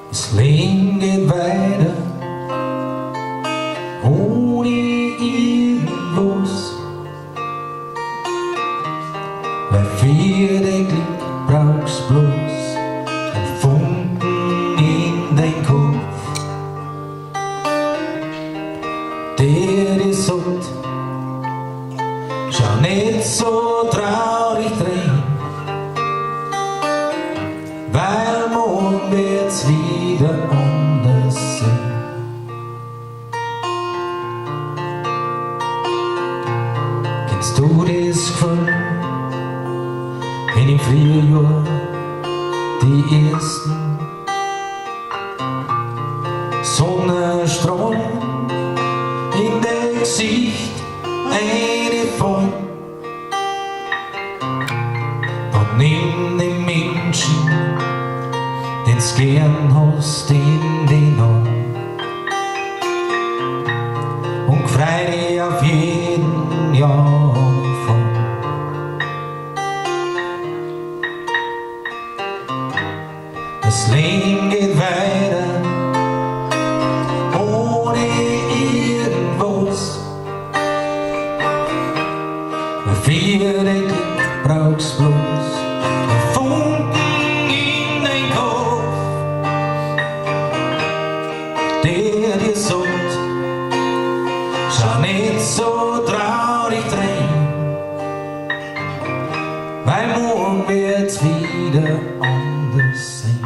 Das Leben geht weiter, ohne irgendwas. Weil für dein Glück brauchst bloß einen Funken in dein Kopf, der dich sagt, schau nicht so traurig drein, weil morgen wird's wieder anders sein. Kennst du das Gefühl, wenn im Frühjahr die ersten Sonnenstrahlen in dein Gesicht reinfallen? Dann nimm den Menschen, den's gern hast, in den Arm und freu dich auf jeden Jahrfang. Das Leben geht weiter, ohne irgendwas. Für dein Glück brauchst bloß einen Funken in dein Kopf, der dir sagt, schau nicht so traurig drein, weil morgen wird's wieder anders sein.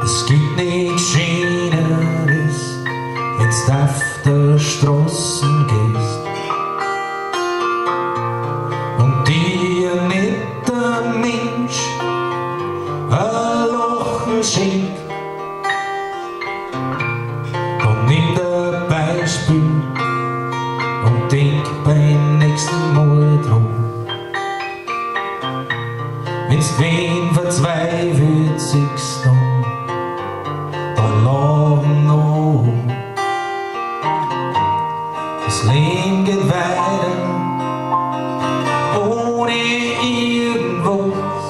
Es gibt nichts Schöneres, wenn's auf der Straßen gehst und dir nicht der Mensch ein Lachen schenkt. Dann nimm dir Beispiel und denk beim nächsten Mal dran, wenn's wen verzweifelt siehst, dann lachen noch. Das Leben geht weiter, ohne irgendwas.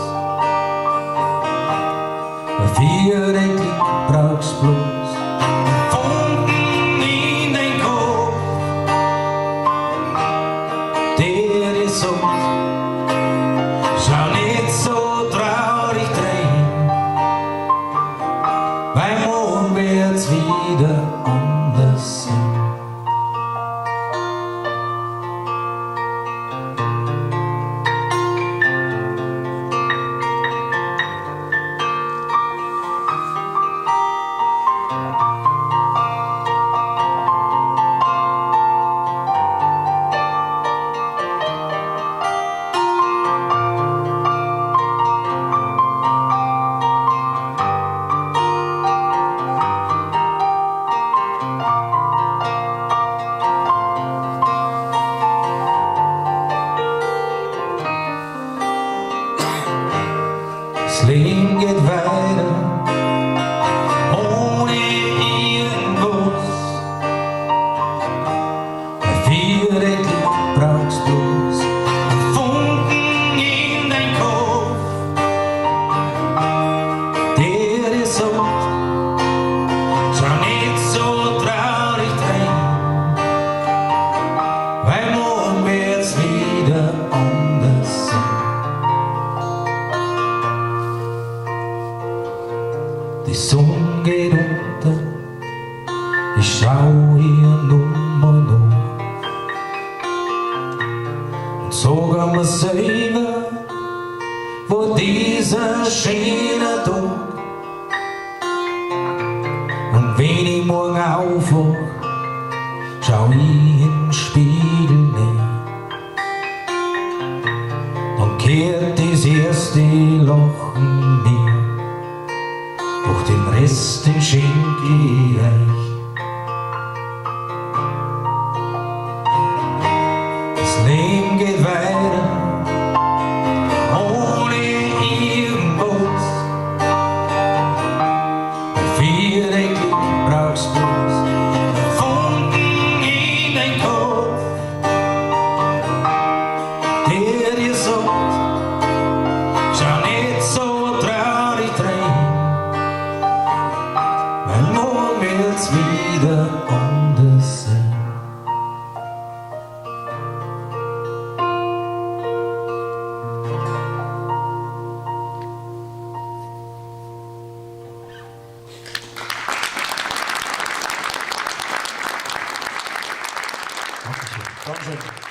Für dein Glück brauchst bloß einen Funken in dein Kopf, der dir sagt, schau nicht so traurig drein, weil morgen wird's wieder anders sein. Das Leben geht weiter, ohne irgendwas. Für dein Glück brauchst bloß einen Funken in dein Kopf, der dir sagt, schau nicht so traurig drein, weil morgen wird's wieder anders sein. Die Sonne geht unter, ich schau hier nun mal nach und sag mir selber, wo dieser schöne Tag. Und wenn ich morgen aufwach, schau ich in den Spiegel näher, dann kehrt das erste Lachen mir. Doch den Rest, den schenk ich euch. Das Leben geht weiter, ohne irgendwas. Für dein Glück brauchst bloß einen Funken in dein Kopf. Dankeschön.